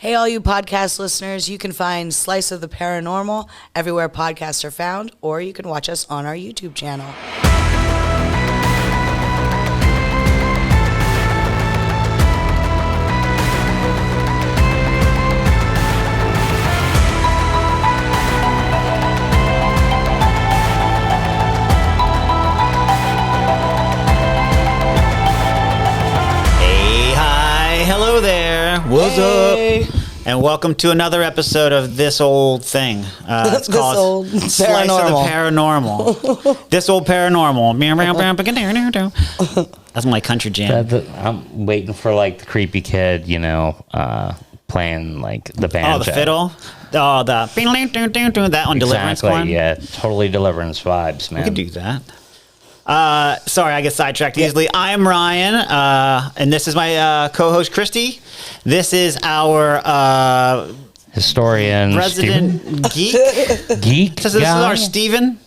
Hey, all you podcast listeners, you can find Slice of the Paranormal everywhere podcasts are found, or you can watch us on our YouTube channel. Hello there. What's up? And welcome to another episode of This Old Thing. It's This called Old Slice of the Paranormal. This Old Paranormal. That's my country jam. I'm waiting for like the creepy kid, playing like the banjo. Oh, the fiddle? Oh, the that one, Deliverance one? Yeah, totally Deliverance vibes, man. We could do that. Sorry, I get sidetracked easily. I'm Ryan, and this is my co-host, Christy. This is our historian, resident geek. Geek. So this is our Steven.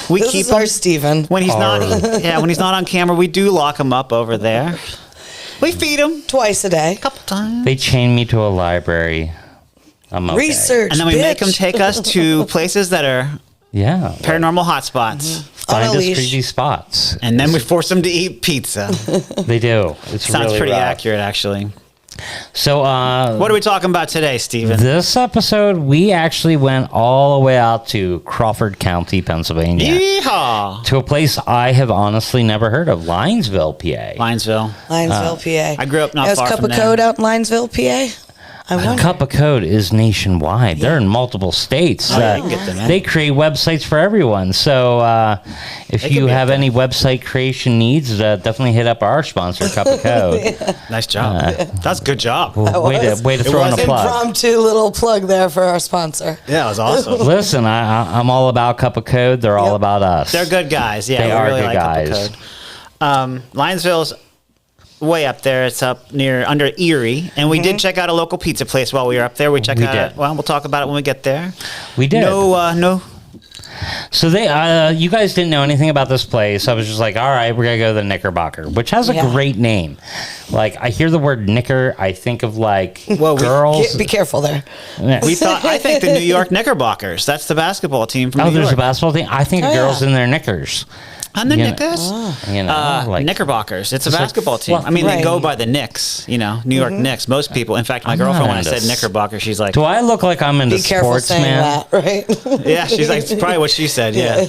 This is our Steven. When he's not, when he's not on camera, we do lock him up over there. We feed him twice a day, a couple times. They chain me to a library. I'm okay. Research, and then we make him take us to places that are paranormal hotspots. Mm-hmm. Find us crazy spots. And then we force them to eat pizza. They do. It sounds really pretty rough. accurate, actually. So, what are we talking about today, Steven? This episode, we actually went all the way out to Crawford County, Pennsylvania. Yeehaw! To a place I have honestly never heard of, Linesville, PA. Linesville, PA. I grew up not far Cup from of there. Code out in Linesville, PA. Cup of Code is nationwide. They're in multiple states. You can get them in. They create websites for everyone. So if you have any website creation needs, definitely hit up our sponsor, Cup of Code. Nice job. That's a good job. Way to throw in a plug. Impromptu little plug there for our sponsor. Yeah, it was awesome. Listen, I'm all about Cup of Code. They're all about us. They're good guys. Yeah, They we are really good like guys. Cup of Code. Linesville's way up there. It's up under Erie, and we did check out a local pizza place while we were up there. We did. Well, we'll talk about it when we get there. We did. No. So you guys didn't know anything about this place. I was just like, all right, we're gonna go to the Knickerbocker, which has a great name. Like, I hear the word knicker, I think of like girls. Be careful there. Yeah. I think the New York Knickerbockers. That's the basketball team from New York. There's a basketball team. I think of girls in their knickers. And the Knickers? Knickerbockers. It's a basketball team. I mean, they go by the Knicks, New York Knicks. Most people. In fact, my girlfriend, when I said Knickerbocker, she's like... Do I look like I'm into Be careful sports, saying man? that, right? Yeah, she's like, it's probably what she said, yeah.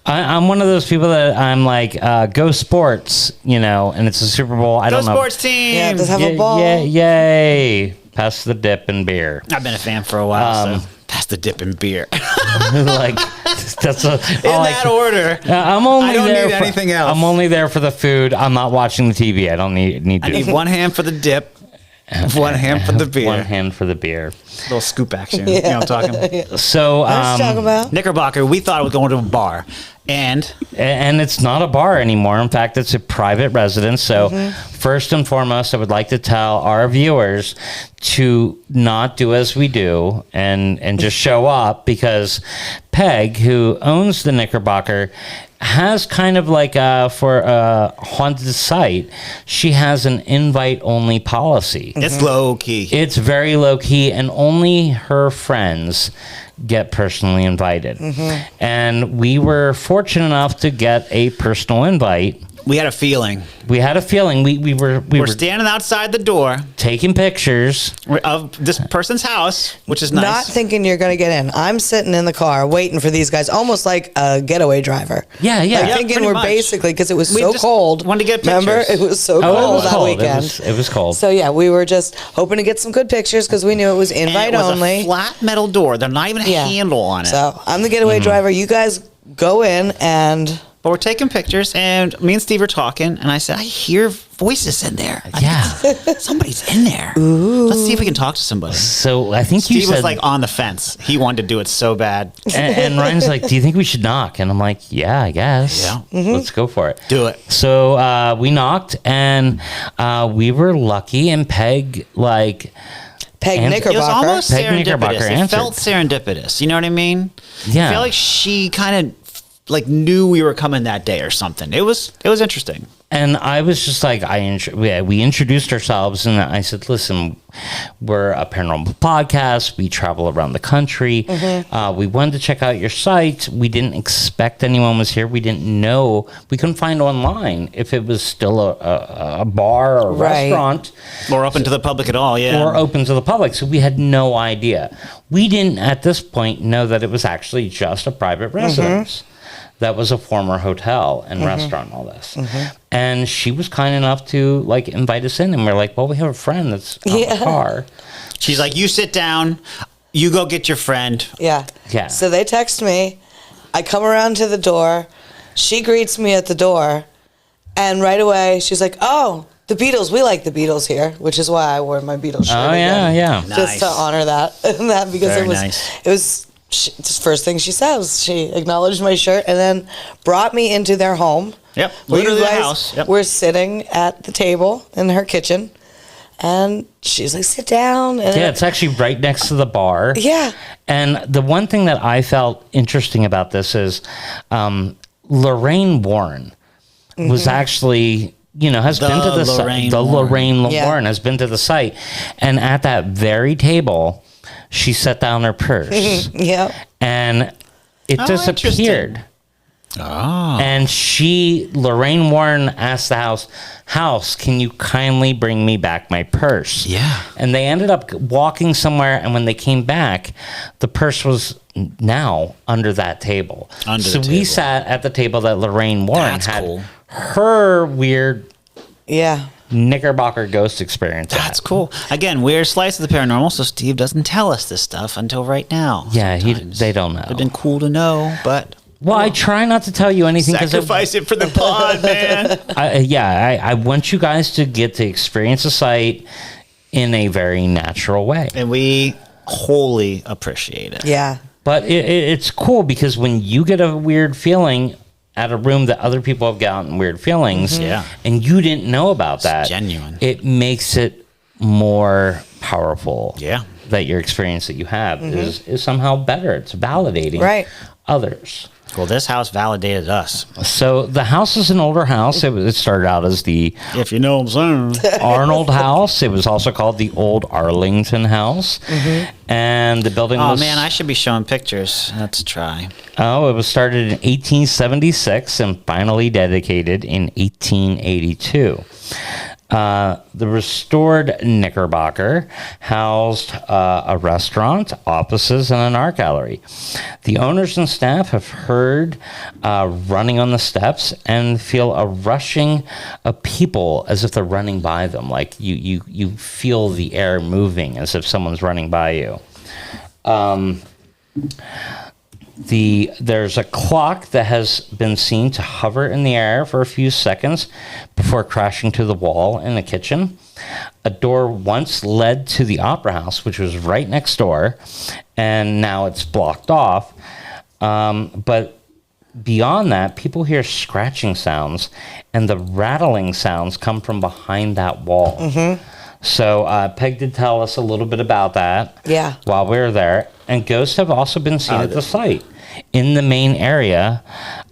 I'm one of those people that I'm like, go sports, and it's a Super Bowl. I don't know. Go sports team! Yeah, just have a ball. Yay. Pass the dip and beer. I've been a fan for a while, so pass the dip and beer. Like, that's in that order. I don't need anything else. I'm only there for the food. I'm not watching the TV. I don't need to. I need one hand for the dip, one hand for the beer. One hand for the beer. Little scoop action. You know what I'm talking? So, Let's talk about Knickerbocker, we thought it was going to a bar. And it's not a bar anymore. In fact, it's a private residence. So first and foremost, I would like to tell our viewers to not do as we do and just show up, because Peg, who owns the Knickerbocker, has kind of like for a haunted site, she has an invite-only policy. it's low-key. It's very low-key, and only her friends get personally invited. And we were fortunate enough to get a personal invite. We had a feeling. We were standing outside the door taking pictures of this person's house, which is nice. not thinking you're going to get in. I'm sitting in the car waiting for these guys, almost like a getaway driver. Yeah. Thinking pretty we're much. basically, because it was We so just cold. wanted to get pictures. Remember? It was so cold that weekend. It was cold. So yeah, we were just hoping to get some good pictures because we knew it was And invite it was only. a flat metal door. There's not even a handle on it. So I'm the getaway driver. You guys go in and... But we're taking pictures, and me and Steve are talking, and I said, I hear voices in there. Somebody's in there. Let's see if we can talk to somebody. So I think Steve you said, was like on the fence. He wanted to do it so bad. and Ryan's like, do you think we should knock? And I'm like, yeah, I guess. Yeah. Let's go for it. Do it. So we knocked, and we were lucky, and Peg, like... Peg And- Knickerbocker. It was almost Peg Knickerbocker serendipitous. It answered. felt serendipitous. You know what I mean? Yeah. I feel like she kind of like knew we were coming that day or something. It was interesting. And I was just like, we introduced ourselves, and I said, listen, we're a paranormal podcast. We travel around the country. We wanted to check out your site. We didn't expect anyone was here. We didn't know. We couldn't find online if it was still a bar or a restaurant. Or open to the public at all, yeah. Or open to the public. So we had no idea. We didn't, at this point, know that it was actually just a private residence. That was a former hotel and restaurant and all this. And she was kind enough to like invite us in, and we're like, well, we have a friend that's on the car. She's like, you sit down, you go get your friend. Yeah. Yeah. So they text me. I come around to the door. She greets me at the door. And right away, she's like, oh, the Beatles. We like the Beatles here, which is why I wore my Beatles shirt. Oh, yeah, yeah. Just to honor that. That because Very it was, nice. it was the first thing she says. She acknowledged my shirt and then brought me into their home. Yep. Where you Literally the guys house. Yep. were sitting at the table in her kitchen. And she's like, sit down. And Yeah, it's actually right next to the bar. Yeah. And the one thing that I felt interesting about this is Lorraine Warren was actually, has been to the site. The Lorraine Warren has been to the site. And at that very table, she set down her purse. Yep. And it disappeared. Oh. And Lorraine Warren asked the house, can you kindly bring me back my purse? Yeah. And they ended up walking somewhere, and when they came back, the purse was now under that table. So we sat at the table that Lorraine Warren had her weird Knickerbocker ghost experience. That's cool. Again, weird slice of the paranormal, so Steve doesn't tell us this stuff until right now. Yeah, they don't know. It'd been cool to know, but... Well, I try not to tell you anything. Sacrifice it for the pod, man. I want you guys to get to experience the site in a very natural way. And we wholly appreciate it. Yeah. But it's cool because when you get a weird feeling at a room that other people have gotten weird feelings, and you didn't know about that, genuine. It makes it more powerful. Yeah. That your experience that you have is somehow better. It's validating others. Well, this house validated us. So the house is an older house. It started out as the If you know what I'm saying. Arnold House. It was also called the Old Arlington House. And the building was... Oh, man, I should be showing pictures. Let's try. Oh, it was started in 1876 and finally dedicated in 1882. The restored Knickerbocker housed a restaurant, offices, and an art gallery. The owners and staff have heard running on the steps and feel a rushing of people as if they're running by them. Like you feel the air moving as if someone's running by you. There's a clock that has been seen to hover in the air for a few seconds before crashing to the wall in the kitchen. A door once led to the Opera House, which was right next door, and now it's blocked off. But beyond that, people hear scratching sounds, and the rattling sounds come from behind that wall. So Peg did tell us a little bit about that while we were there. And ghosts have also been seen at the site. In the main area,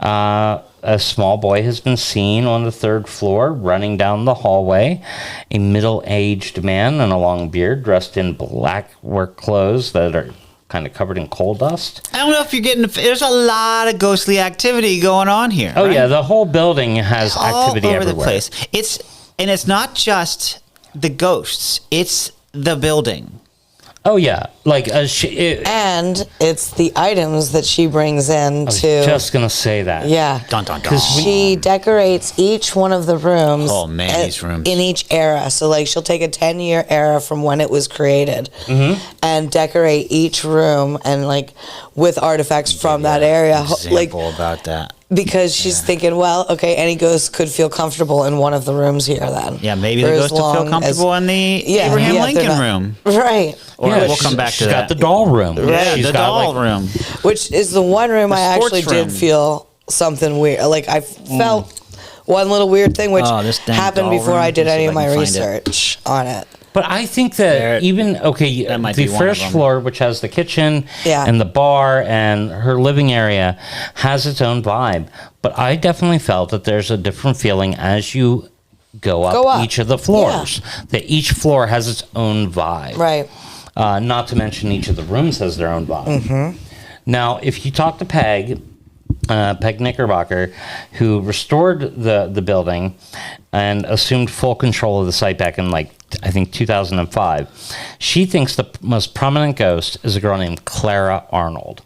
a small boy has been seen on the third floor running down the hallway. A middle-aged man and a long beard dressed in black work clothes that are kind of covered in coal dust. I don't know if you're getting... There's a lot of ghostly activity going on here. Oh, right? yeah. The whole building has activity all over everywhere. the place. It's not just the ghosts. It's the building. Oh, yeah. Like, and it's the items that she brings in I was to... just going to say that. Yeah. Dun, dun, dun. She decorates each one of the rooms. Oh, man, these rooms. In each era. So, like, she'll take a 10-year era from when it was created and decorate each room and, like, with artifacts from that area. Example about that. Because she's thinking, well, okay, any ghost could feel comfortable in one of the rooms here then. Yeah, maybe the ghost will feel comfortable in the Abraham Lincoln room. Right. Or we'll come back to she's that. got the doll room. Yeah, She's the got, doll room. Which is the one room I actually did feel something weird. Like, I felt one little weird thing, which this dang happened doll before room. I did Let's see any if of I my can find it. research on it. But I think that That might the be one of first them. floor, which has the kitchen Yeah. and the bar and her living area, has its own vibe. But I definitely felt that there's a different feeling as you go up each of the floors. That each floor has its own vibe. Right. Not to mention each of the rooms has their own vibe. Mm-hmm. Now, if you talk to Peg Knickerbocker, who restored the building and assumed full control of the site back in, I think 2005, she thinks the most prominent ghost is a girl named Clara Arnold.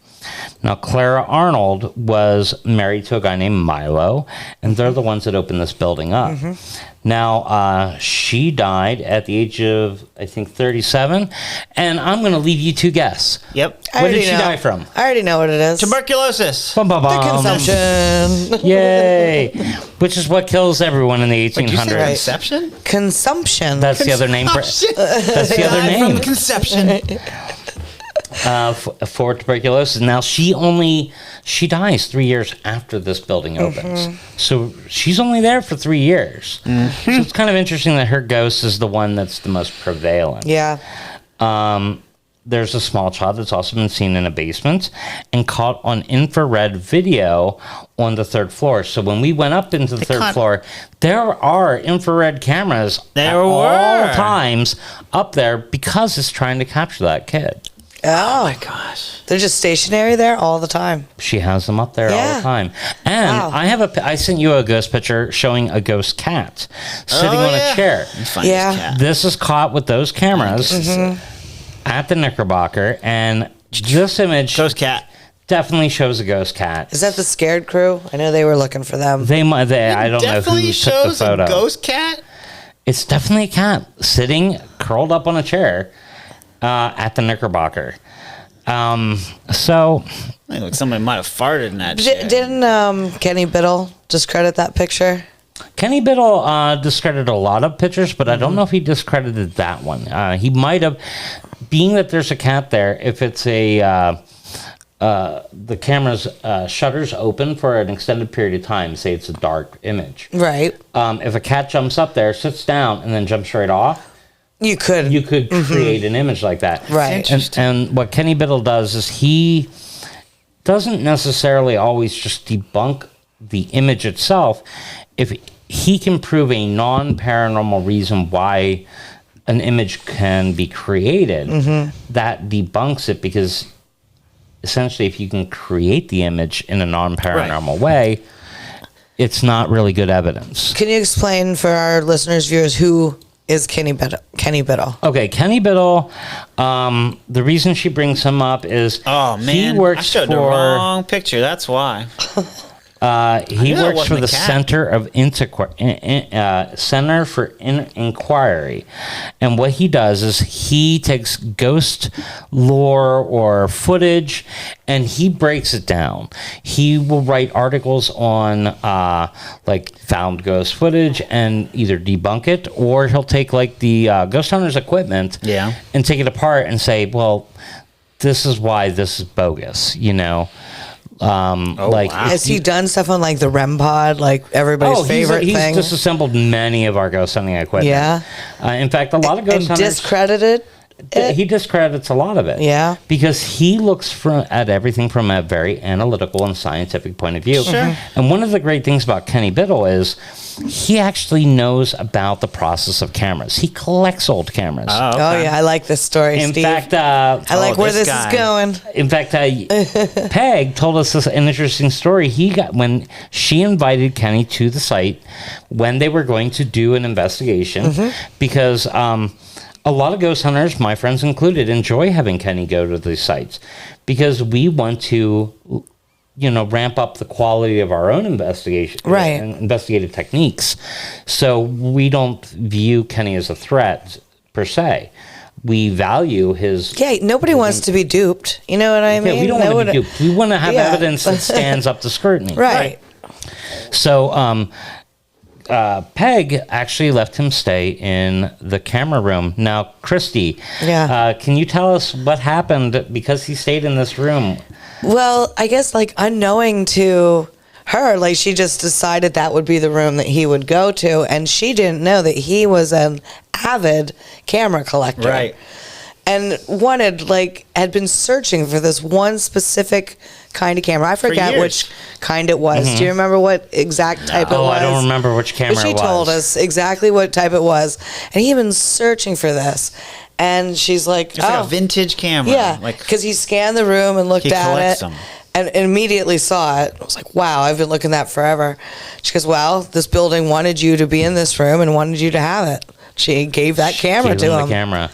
Now, Clara Arnold was married to a guy named Milo, and they're the ones that opened this building up. Now, she died at the age of, I think, 37, and I'm going to leave you to guess. Yep. What did she die from? I already know what it is. Tuberculosis. Bum, bum, The bum. consumption. Yay! Which is what kills everyone in the Did you say 1800s. conception? Consumption. That's the other name for Consumption. That's the other Died from name conception. for tuberculosis. Now she dies 3 years after this building opens, so she's only there for 3 years. So it's kind of interesting that her ghost is the one that's the most prevalent. Yeah. There's a small child that's also been seen in a basement and caught on infrared video on the third floor. So when we went up into the third floor, there are infrared cameras at all times up there because it's trying to capture that kid. Oh my gosh. They're just stationary there all the time. She has them up there all Yeah. the time. And Wow. I sent you a ghost picture showing a ghost cat sitting on a chair. Yeah. Cat. This is caught with those cameras at the Knickerbocker, and this image Ghost cat. definitely shows a ghost cat. Is that the scared crew? I know they were looking for them. I don't know Definitely who took the shows a photo. ghost cat. It's definitely a cat sitting curled up on a chair at the Knickerbocker. So I think like somebody might have farted in that chair. Didn't Kenny Biddle discredit that picture? Kenny Biddle discredited a lot of pictures, but I don't know if he discredited that one. He might have, being that there's a cat there, if it's the camera's shutters open for an extended period of time, say it's a dark image. Right. If a cat jumps up there, sits down, and then jumps right off, You could. you could create an image like that. Right. And what Kenny Biddle does is he doesn't necessarily always just debunk the image itself. If he can prove a non-paranormal reason why an image can be created, that debunks it, because essentially if you can create the image in a non-paranormal way, it's not really good evidence. Can you explain for our listeners, viewers, who is Kenny Biddle? Kenny Biddle. Okay, Kenny Biddle, the reason she brings him up is Oh man, he works I showed for the wrong picture. That's why. he knew that works for wasn't the a cat. Center for Inquiry, and what he does is he takes ghost lore or footage and he breaks it down. He will write articles on like found ghost footage and either debunk it, or he'll take like the ghost hunters equipment and take it apart and say, well, this is why this is bogus, you know. Like, wow. Has he done stuff on like the REM pod, like everybody's favorite he's thing? disassembled many of our ghost hunting equipment. Yeah. In fact, a lot of ghost and hunters discredited it? he discredits a lot of it. Yeah. Because he looks at everything from a very analytical and scientific point of view. Sure. And one of the great things about Kenny Biddle is he actually knows about the process of cameras. He collects old cameras. Oh, Oh okay. yeah, I like this story, In Steve. fact, I like where this this guy. is going. in fact, Peg told us an interesting story. He got when she invited Kenny to the site when they were going to do an investigation, because a lot of ghost hunters, my friends included, enjoy having Kenny go to these sites because we want to, ramp up the quality of our own investigation, Right. and investigative techniques. So we don't view Kenny as a threat per se. We value his. Yeah, nobody wants to be duped. You know what I mean? Yeah, we don't want to be duped. We want to have Yeah. evidence that stands up to scrutiny. Right. So, Peg actually let him stay in the camera room. Now, Christy, can you tell us what happened because he stayed in this room? Well, I guess like unknowing to her, like she just decided that would be the room that he would go to, and she didn't know that he was an avid camera collector. Right. And had been searching for this one specific kind of camera. I forget years. which kind it was. Do you remember what exact type it was? I don't remember which camera But she it was. told us exactly what type it was. And he had been searching for this. And she's like, It's like a vintage camera. yeah, Like, because he scanned the room and looked he at collects it. them. And immediately saw it. I was like, wow, I've been looking at that forever. She goes, well, this building wanted you to be in this room and wanted you to have it. She gave that camera Gave to him him. the camera.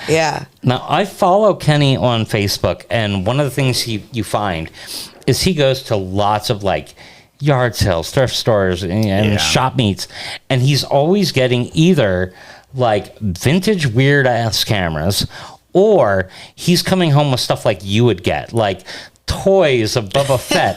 Yeah. Now, I follow Kenny on Facebook, and one of the things you find is he goes to lots of like yard sales, thrift stores, and shop meets, and he's always getting either like vintage weird ass cameras, or he's coming home with stuff like you would get, like toys of Boba Fett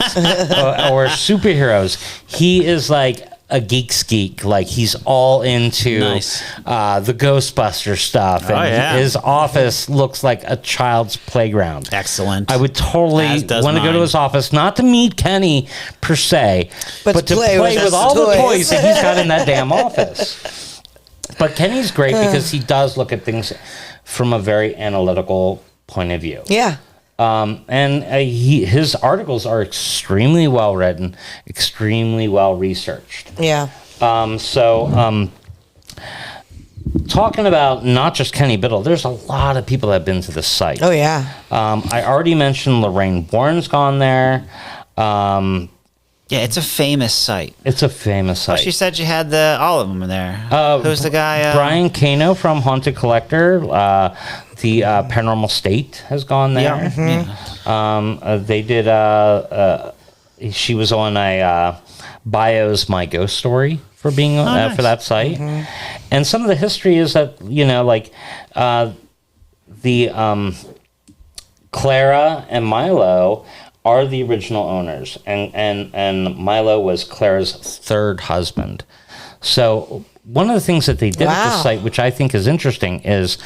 or superheroes. He is like a geek, like he's all into the Ghostbuster stuff, and his office looks like a child's playground. Excellent. I would totally want to go to his office, not to meet Kenny per se, but to play with all the toys that he's got in that damn office. But Kenny's great because he does look at things from a very analytical point of view. Yeah. And his articles are extremely well written, extremely well researched. Yeah. Talking about not just Kenny Biddle, there's a lot of people that have been to this site. Oh, yeah. I already mentioned Lorraine Warren's gone there. Yeah, it's a famous site. It's a famous site. She said she had all of them in there. Who's the guy? Brian Kano from Haunted Collector. The Paranormal State has gone there. Yeah. They did. She was on a Bio's My Ghost Story for being for that site. And some of the history is that the Clara and Milo are the original owners, and Milo was Clara's third husband. So one of the things that they did at this site, which I think is interesting, is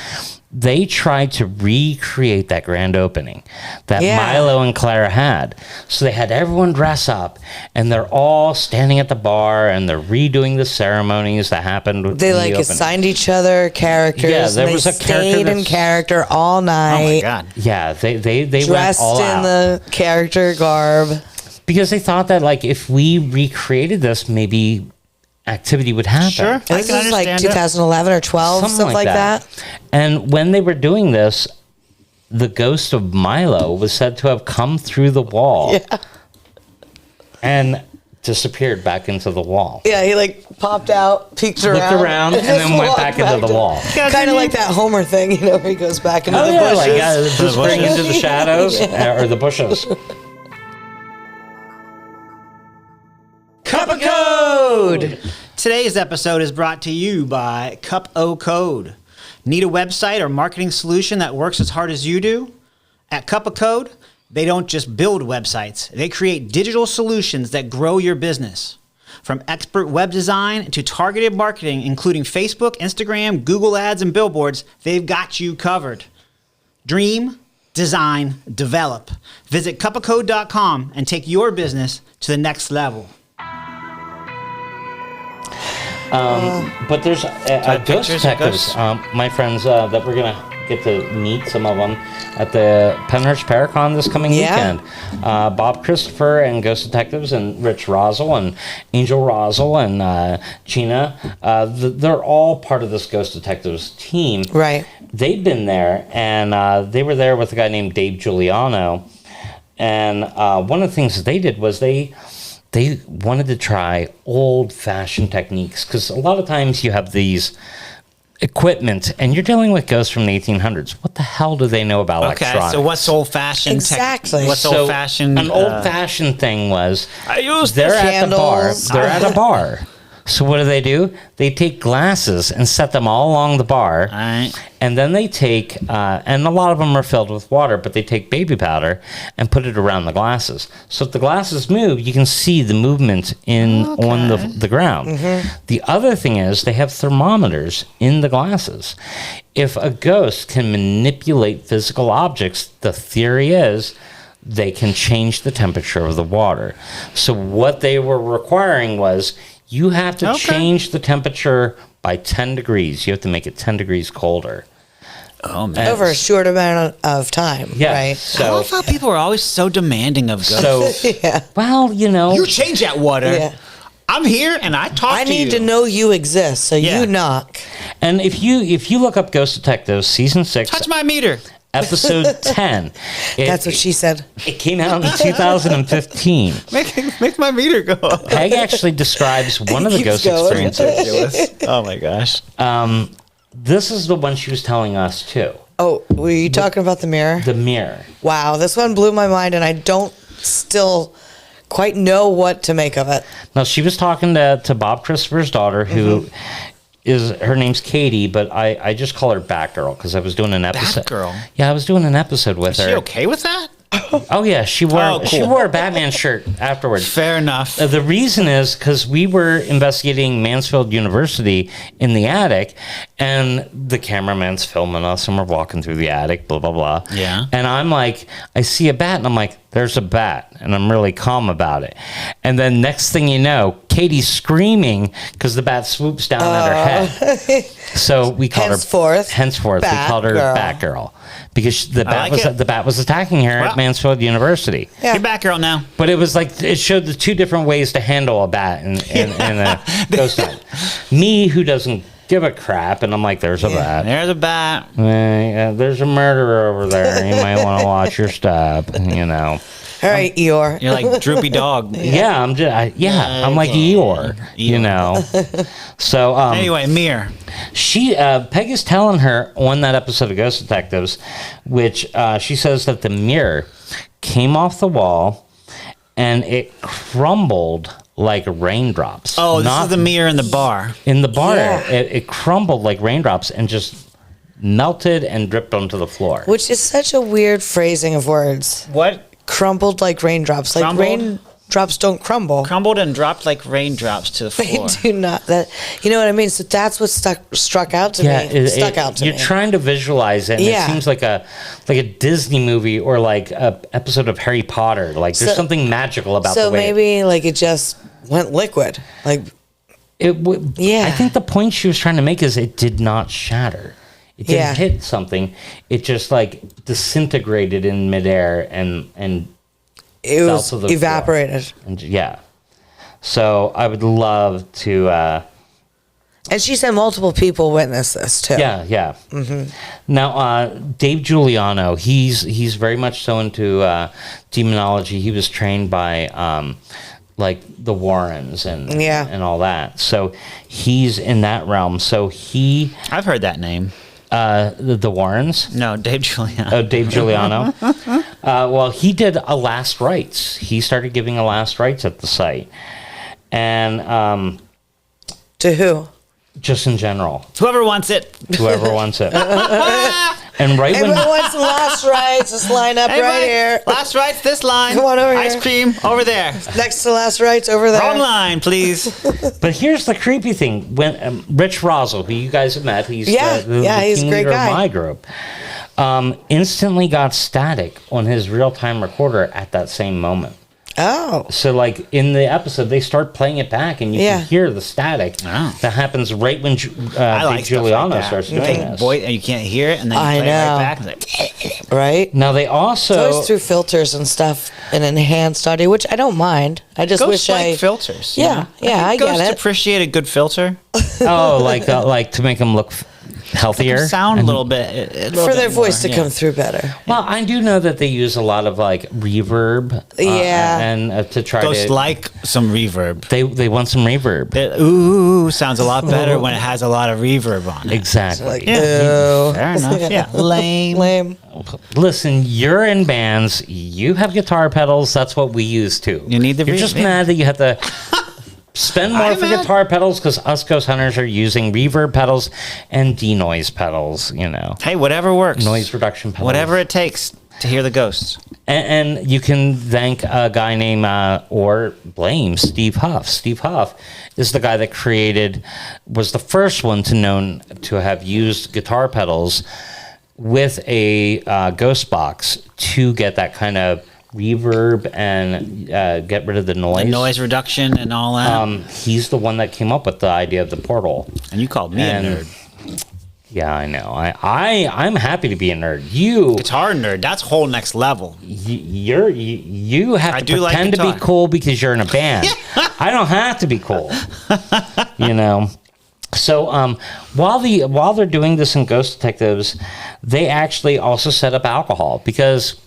they tried to recreate that grand opening that Milo and Clara had. So they had everyone dress up, and they're all standing at the bar, and they're redoing the ceremonies that happened. They assigned each other characters. Yeah, there was a character stayed in character all night. Oh my God! Yeah, they dressed went all out in the character garb because they thought that if we recreated this, maybe activity would happen. Sure. This was like 2011 or 12, something like that. And when they were doing this, the ghost of Milo was said to have come through the wall and disappeared back into the wall. Yeah, he popped out, peeked around, looked around, and then went back into the wall. Kind of like that Homer thing, where he goes back into the bushes. Just bring into the shadows or the bushes. Cup of Code! Today's episode is brought to you by Cup O Code. Need a website or marketing solution that works as hard as you do? At Cup O Code, they don't just build websites. They create digital solutions that grow your business. From expert web design to targeted marketing, including Facebook, Instagram, Google Ads, and billboards, they've got you covered. Dream, design, develop. Visit cupofcode.com and take your business to the next level. But there's Ghost Detectives, my friends, that we're going to get to meet some of them at the Penhurst Paracon this coming weekend. Bob Christopher and Ghost Detectives and Rich Rosel and Angel Rosel and Gina, they're all part of this Ghost Detectives team. Right. They've been there, and they were there with a guy named Dave Giuliano. And one of the things that they did was they wanted to try old-fashioned techniques, because a lot of times you have these equipment and you're dealing with ghosts from the 1800s. What the hell do they know about electronics? Okay, so what's old-fashioned? Exactly. What's old-fashioned? An old-fashioned thing was they're at the bar. candles. They're at a bar. So what do? They take glasses and set them all along the bar. All right. And then they take, and a lot of them are filled with water, but they take baby powder and put it around the glasses. So if the glasses move, you can see the movement on the ground. Mm-hmm. The other thing is they have thermometers in the glasses. If a ghost can manipulate physical objects, the theory is they can change the temperature of the water. So what they were requiring was you have to change the temperature by 10 degrees. You have to make it 10 degrees colder. Oh, man. Over a short amount of time, Yeah. right? I So, love how people are always so demanding of ghosts. Yeah. well, You change that water. Yeah. I'm here and I talk I to you. need to know you exist, so Yeah. you knock. and if you look up Ghost Detectives season 6, Touch my meter. episode 10, That's what she said. it came out in 2015. Make my meter go up. Peg actually describes one of the Keeps ghost going. experiences. Oh my gosh. This is the one she was telling us too. Oh, were you talking about the mirror? The mirror. Wow, this one blew my mind, and I don't still quite know what to make of it. Now she was talking to Bob Christopher's daughter, who is her name's Katie, but I just call her Batgirl because I was doing an episode. Batgirl? Yeah, I was doing an episode with Is her. she okay with that? Oh yeah, she wore Oh, she cool. wore a Batman shirt afterwards. Fair enough. The reason is because we were investigating Mansfield University in the attic, and the cameraman's filming us, and we're walking through the attic, blah, blah, blah. Yeah. And I'm like, I see a bat, and I'm like, there's a bat, and I'm really calm about it. And then next thing you know, Katie's screaming because the bat swoops down at her head. So we called Henceforth, we called her Batgirl. Batgirl because the bat like it. the bat was attacking her Wow. at Mansfield University. Yeah. You're back, girl, now. But it was like it showed the two different ways to handle a bat and a ghost hunt. Me, who doesn't give a crap, and I'm like, there's a bat. There's a bat. There's a murderer over there. You might want to watch your step. You know. All right, Eeyore. You're like droopy dog. Yeah, I'm just. I'm like Eeyore. You know. So Anyway, mirror. she Peg is telling her on that episode of Ghost Detectives, which she says that the mirror came off the wall and it crumbled like raindrops. Oh, this Not is the mirror in the bar. in the bar. Yeah. It crumbled like raindrops and just melted and dripped onto the floor. Which is such a weird phrasing of words. What? Crumbled like raindrops. Like Crumbled? raindrops don't crumble. Crumbled and dropped like raindrops to the They floor. do not. That you know what I mean. So that's what struck out to me. Stuck out to you're me. trying to visualize it, and Yeah. it seems like a Disney movie or like a episode of Harry Potter. Like there's So- something magical about So the way maybe like it just went liquid. Like Yeah. I think the point she was trying to make is it did not shatter. It didn't Yeah. hit something. It just like disintegrated in midair and it fell was to the floor. evaporated. And yeah. So I would love to. And she said multiple people witnessed this too. Yeah. Now, Dave Giuliano, he's very much so into demonology. He was trained by like the Warrens and Yeah. and all that. So he's in that realm. So he I've heard that name. the Warrens. No, Dave Giuliano. Oh, Dave Giuliano. Well, he did a last rites. He started giving a last rites at the site, and To who? just in general, Whoever wants it. whoever wants it. And right when Everyone wants some last rites. Let's line up Hey, right Mike, here. Last rights, this line. Come on over Ice here. cream over there. Next to last rites over there. Wrong line, please. But here's the creepy thing: when Rich Rosell, who you guys have met, he's Yeah, the he's a team great leader guy. of my group, instantly got static on his real-time recorder at that same moment. Oh. So, like in the episode, they start playing it back, and you Yeah. can hear the static Oh. that happens right when I Dave like stuff like Giuliano that. starts You doing take this. voice and you can't hear it, and then you I play it know. right back. And it's like, Right? Now they It's also always through filters and stuff and enhanced audio, which I don't mind. I just ghosts wish like I. filters. Yeah, yeah, I get Ghosts it. appreciate a good filter. like to make them look healthier. Sound a little bit. a little For bit their more, voice to yeah. come through better. Well, I do know that they use a lot of like reverb. Yeah. and to try Ghosts to like some reverb. they want some reverb. Ooh, sounds a lot better when it has a lot of reverb on it. Exactly. Like, Yeah. ew. Fair enough. Yeah. Lame. Lame. Listen, you're in bands. You have guitar pedals. That's what we use too. You need the You're just reverb. mad that you have to spend more I'm for mad. guitar pedals because us ghost hunters are using reverb pedals and denoise pedals. You know, Hey, whatever works. noise reduction pedals. Whatever it takes to hear the ghosts. And you can thank a guy named or blame Steve Huff. Steve Huff is the guy that was the first one to have used guitar pedals with a ghost box to get that kind of reverb and get rid of the noise. The noise reduction and all that. He's the one that came up with the idea of the portal. And you called me a nerd. Yeah, I know. I'm happy to be a nerd. You Guitar nerd. That's whole next level. you have to like pretend to be guitar. cool because you're in a band. I don't have to be cool. You know. So while they're doing this in Ghost Detectives, they actually also set up alcohol because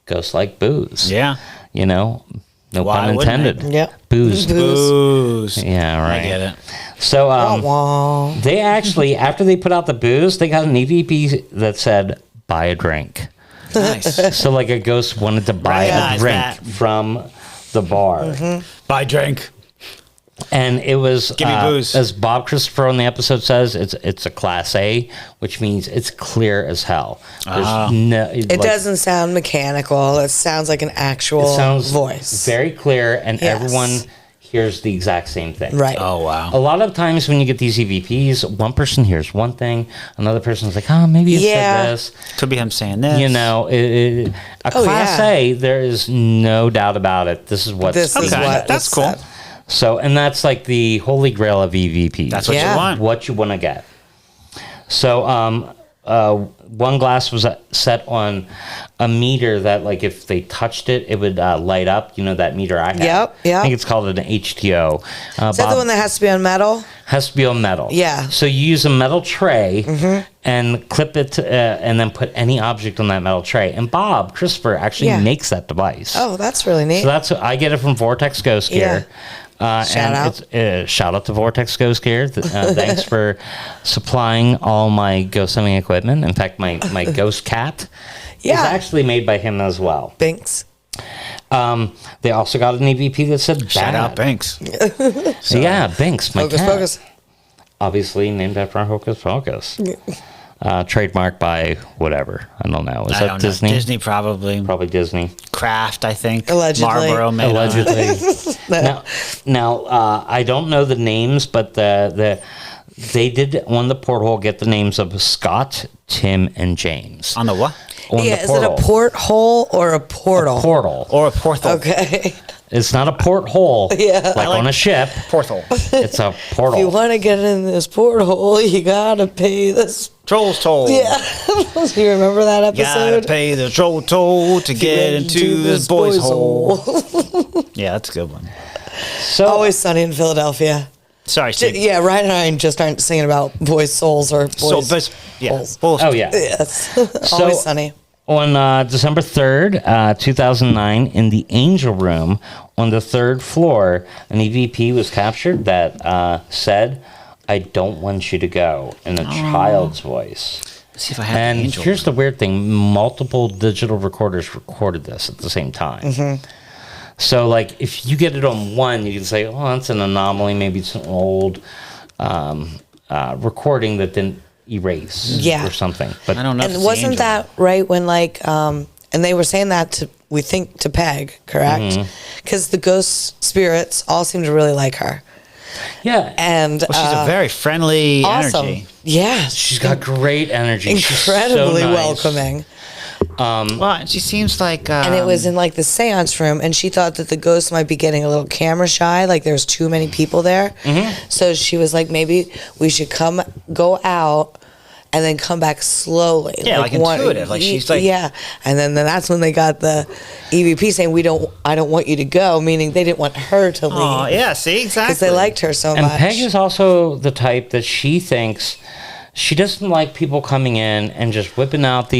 ghosts like booze. Yeah. You know, no Why pun wouldn't intended. they? Yep. Booze. Booze. Yeah, right. I get it. So Wah. they actually, after they put out the booze, they got an EVP that said, buy a drink. Nice. So like a ghost wanted to buy a Recognize drink that. from the bar. Buy drink. And it was, Give me booze. as Bob Christopher on the episode says, it's a Class A, which means it's clear as hell. There's no, It doesn't sound mechanical. It sounds like an actual it sounds voice. very clear, and Yes. everyone hears the exact same thing. Right. Oh, wow. A lot of times when you get these EVPs, one person hears one thing, another person's like, oh, maybe it Yeah. said this. Could be him saying this. You know, a Oh, Class yeah. A, there is no doubt about it. This is what's This is Okay, what that's was cool. said. So, and that's like the holy grail of EVPs. That's what Yeah. you want. What you want to get. So, one glass was set on a meter that, like, if they touched it, it would light up. You know that meter I have. Yep, yep. I think it's called an HTO. Is that the one that has to be on metal? Has to be on metal. Yeah. So you use a metal tray and clip it, and then put any object on that metal tray. And Bob Christopher actually Yeah. makes that device. Oh, that's really neat. So that's I get it from Vortex Ghost Gear. Shout and out. It's, shout out to Vortex Ghost Gear. Thanks for supplying all my ghost hunting equipment. In fact, my ghost cat is Yeah. actually made by him as well. Binks. They also got an EVP that said Shout bad. out Banks. So yeah, Binks, my Focus, cat. focus. Obviously named after Hocus Pocus. Trademarked by whatever. I don't know. Is I that don't know. Disney? Disney probably. Probably Disney. Kraft, I think. Allegedly. Marlboro made Allegedly. now, I don't know the names, but they did on the porthole get the names of Scott, Tim, and James. On the what? On Yeah, the is it a porthole or a portal? portal? Or a porthole. Okay. It's not a porthole Yeah. like on a ship. Porthole. It's a portal. If you want to get in this porthole, you gotta pay this. Troll's toll. Yeah. Do you remember that Gotta episode? pay the troll toll to get into this boy's hole. Yeah, that's a good one. so Always Sunny in Philadelphia. Sorry, Steve. Yeah, Ryan and I just aren't singing about boys' souls or boys' holes. Both. oh yeah. Yes. So- Always Sunny. On December 3rd, 2009, in the Angel Room on the 3rd floor, an EVP was captured that said, I don't want you to go, in a child's voice. Let's see if I have And the angel. here's the weird thing. Multiple digital recorders recorded this at the same time. So, like, if you get it on one, you can say, oh, that's an anomaly. Maybe it's an old recording that didn't erase Yeah. or something. But I don't know. if And it's the wasn't angel. that right when and they were saying that to, we think, to Peg, correct? Mm-hmm. Because the ghost spirits all seem to really like her. yeah. And Well, she's a very friendly awesome. energy. Yeah. She's got great energy. She's so Incredibly nice. welcoming. Well, and she seems like. And it was in like the seance room, and she thought that the ghost might be getting a little camera shy, like there's too many people there. Mm-hmm. So she was like, maybe we should go out and then come back slowly. Yeah, like intuitive, like she's like- yeah. And then that's when they got the EVP saying, I don't want you to go, meaning they didn't want her to leave. Oh, yeah, see, exactly. Because they liked her so And much. Peg is also the type that she thinks she doesn't like people coming in and just whipping out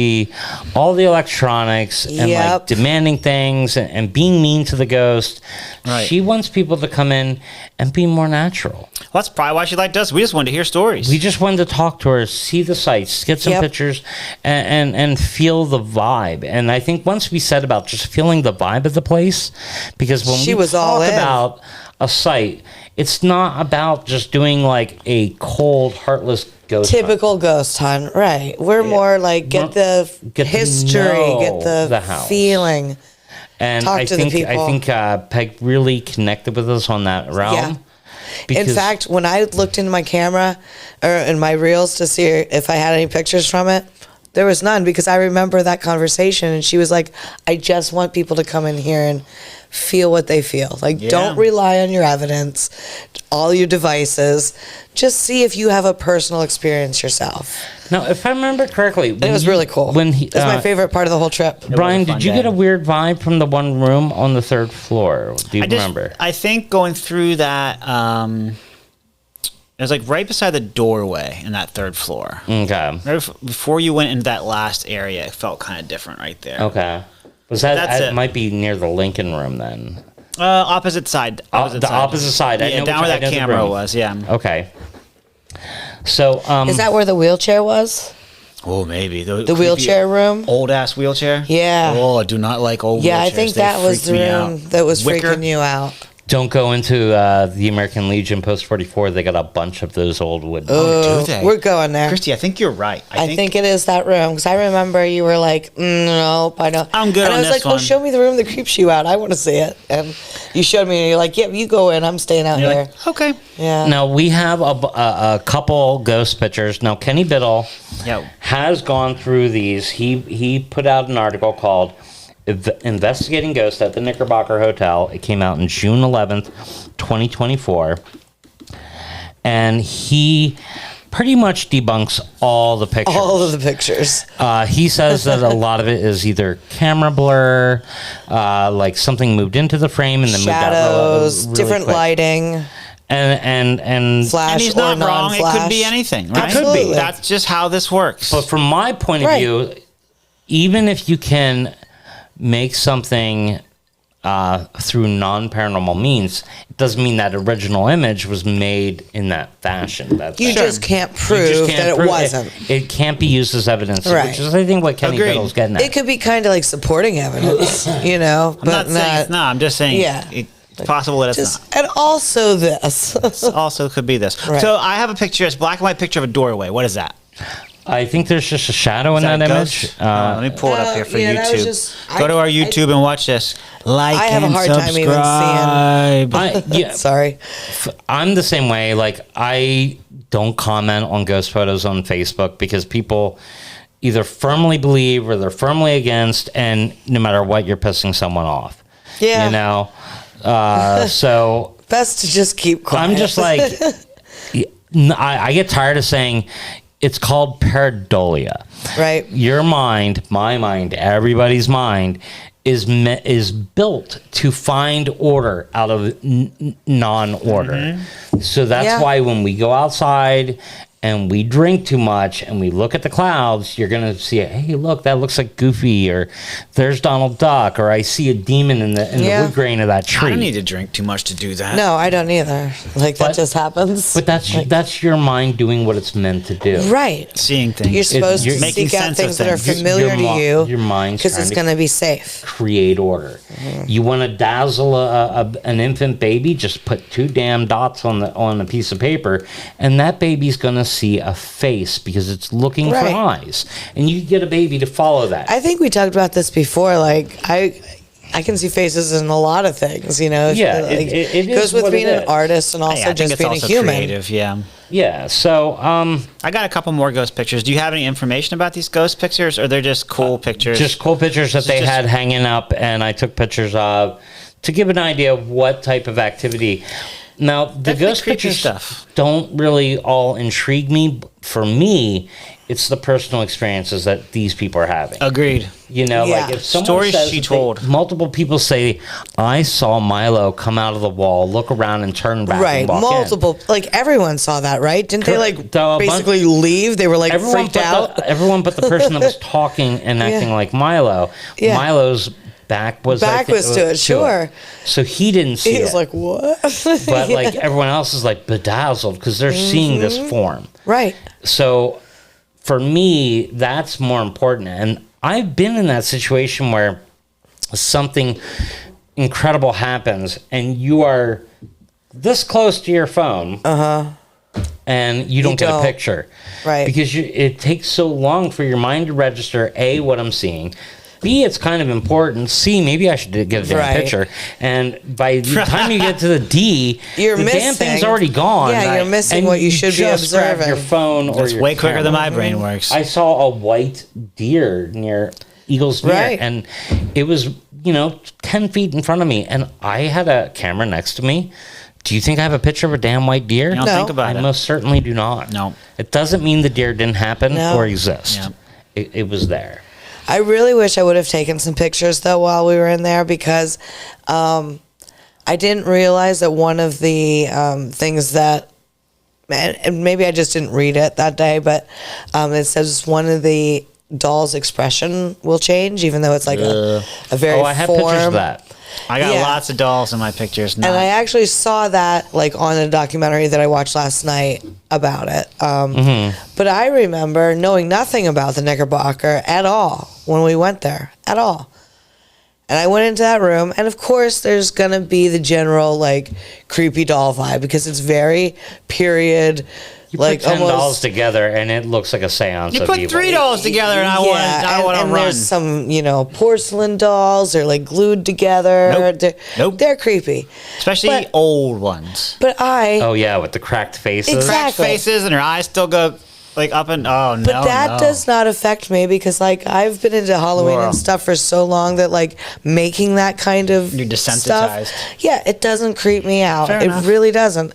all the electronics and like Yep. demanding things and being mean to the ghost. Right. She wants people to come in and be more natural. Well, that's probably why she liked us. We just wanted to hear stories. We just wanted to talk to her, see the sights, get some Yep. pictures, and feel the vibe. And I think once we said about just feeling the vibe of the place, because when She we was all talk in. about a site, it's not about just doing like a cold, heartless ghost hunt. Typical ghost hunt, right? We're more like get the Get to history, know get the house. feeling. And Talk I to the think people. Peg really connected with us on that realm. Yeah. In because- fact, when I looked into my camera or in my reels to see if I had any pictures from it, There was none, because I remember that conversation, and she was like, I just want people to come in here and feel what they feel. Like, don't rely on your evidence, all your devices. Just see if you have a personal experience yourself. Now, if I remember correctly, It was really cool. It was my favorite part of the whole trip. Brian, did you get a weird vibe from the one room on the 3rd floor? Do you remember? I think going through that, it was like right beside the doorway in that 3rd floor. Okay. Before you went into that last area, it felt kind of different right there. Okay. Was that? That's It it. might be near the Lincoln room then. Opposite side. Opposite side. I Yeah, know down which- where I that know the camera room. was. Yeah. Okay. So, Is that where the wheelchair was? Oh, maybe The wheelchair room? Old ass wheelchair. Yeah. Oh, I do not like old. Yeah, I wheelchairs. think They that was the freak me room out. that was Wicker? freaking you out. don't go into the American Legion Post 44. They got a bunch of those old wood. Oh, do they? We're going there. Christy, I think you're right. I think it is that room, because I remember you were like, nope, I don't. I'm good and on I was this like, one. oh, show me the room that creeps you out. I want to see it. And you showed me, and you're like, yeah, you go in. I'm staying out You're here. like, okay. Yeah. Now, we have a couple ghost pictures. Now, Kenny Biddle Yeah. has gone through these. He put out an article called Investigating Ghosts at the Knickerbocker Hotel. It came out on June 11th, 2024. And he pretty much debunks all the pictures. All of the pictures. He says that a lot of it is either camera blur, like something moved into the frame and then Shadows, moved out really different quick. lighting, And flash And he's or not wrong. non-flash. It could be anything, right? It could be. That's just how this works. But from my point of Right. view, even if you can make something through non-paranormal means, it doesn't mean that original image was made in that fashion. You just can't You prove just can't that it prove wasn't. It can't be used as evidence, Right. which is, I think, what Kenny Agreed. Biddle's getting at. It could be kind of like supporting evidence, you know, I'm not saying it's not. I'm just saying Yeah. it's possible that it's Just, not. and also this. It also could be this. Right. So I have a picture. It's a black and white picture of a doorway. What is that? I think there's just a shadow in Is that a image. ghost? Let me pull it up here for yeah, that was YouTube. just- Go to our I- YouTube and watch this. Like I have a and hard time even subscribe. Sorry. I'm the same way. Like, I don't comment on ghost photos on Facebook because people either firmly believe or they're firmly against, and no matter what, you're pissing someone off. Yeah. You know? So Best to just keep quiet. I'm just like, I get tired of saying it's called pareidolia. right. Your mind, my mind, everybody's mind is built to find order out of non-order. So that's Yeah. why when we go outside and we drink too much and we look at the clouds, you're going to see, hey, look, that looks like Goofy, or there's Donald Duck, or I see a demon in the Yeah. wood grain of that I tree. don't need to drink too much to do that. No, I don't either. Like, that But- just happens. But that's your mind doing what it's meant to do. right. Seeing things. You're supposed you're to making seek out sense of things that are things. familiar Your to you. your mind's because trying it's to going to be safe. create order. You want to dazzle an infant baby? Just put 2 damn dots on a piece of paper, and that baby's going to see a face because it's looking Right. for eyes, and you get a baby to follow that. I think we talked about this before. Like, I can see faces in a lot of things, you know? Yeah, Like, it is goes with what being it an is. artist and also I think just it's being also a human. creative. Yeah. Yeah. So I got a couple more ghost pictures. Do you have any information about these ghost pictures, or they're just cool pictures? just cool pictures that they just- had hanging up, and I took pictures of to give an idea of what type of activity. Now, the Definitely ghost creepy pictures stuff. don't really all intrigue me. For me, it's the personal experiences that these people are having. Agreed. You know, Yeah. like if someone Stories says she that told. multiple people say, I saw Milo come out of the wall, look around, and turn back. Right, and walk multiple. Like, everyone saw that, right? Didn't they, like, Correct. So a bunch- basically leave? They were, like, Everyone freaked out. everyone but the person that was talking and acting like Milo. Yeah. Milo's back was Back was to it, sure. So he didn't see He it. was like, what? But like everyone else is like bedazzled because they're seeing this form. Right. So for me, that's more important. And I've been in that situation where something incredible happens and you are this close to your phone. And you don't get a don't. picture. Right. Because it takes so long for your mind to register, A, what I'm seeing. B, it's kind of important. C, maybe I should get a damn Right. picture. And by the time you get to the D, You're the damn missing- thing's already gone. Yeah, you're missing And what you should be just grab observing. your phone or That's your way quicker than camera. my brain works. I saw a white deer near Eagles Mirror, Right. and it was, 10 feet in front of me, and I had a camera next to me. Do you think I have a picture of a damn white deer? You don't No. think about I it. most certainly do not. No. It doesn't mean the deer didn't happen No. or exist. Yeah. It was there. I really wish I would have taken some pictures though while we were in there because I didn't realize that one of the things that, and maybe I just didn't read it that day, but it says one of the doll's expression will change, even though it's like a very Oh, I have pictures of form. that. I got Yeah. lots of dolls in my pictures. And I actually saw that like on a documentary that I watched last night about it. But I remember knowing nothing about the Knickerbocker at all when we went there, at all. And I went into that room, and of course, there's gonna be the general like creepy doll vibe because it's very period, You like put 10 dolls almost. together, and it looks like a seance. You of put evil. 3 dolls together, and I want to and run. there's some, porcelain dolls. They're like glued together. Nope. They're, they're creepy. Especially but- old ones. But Oh yeah, with the cracked faces. Exactly. Cracked faces, and her eyes still go like up and oh no. But that no. does not affect me because, like, I've been into Halloween Wow. and stuff for so long that, like, making that kind of You're desensitized. stuff, yeah, it doesn't creep me out. Fair It enough. really doesn't.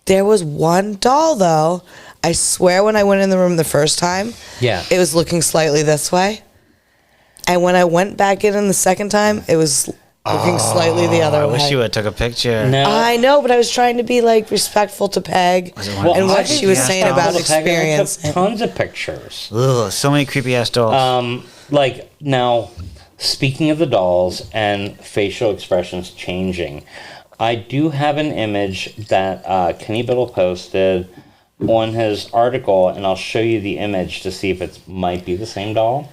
There was one doll, though. I swear when I went in the room the first time, Yeah. it was looking slightly this way. And when I went back in the second time, it was looking slightly the other I way. wish you would have took a picture. No. I know, but I was trying to be, like, respectful to Peg Was it one- and Well, what she was yeah, saying dolls. about Little Peg, and I took experience. tons of pictures. Ugh, so many creepy ass dolls. Like now, speaking of the dolls and facial expressions changing, I do have an image that Kenny Biddle posted on his article, and I'll show you the image to see if it might be the same doll.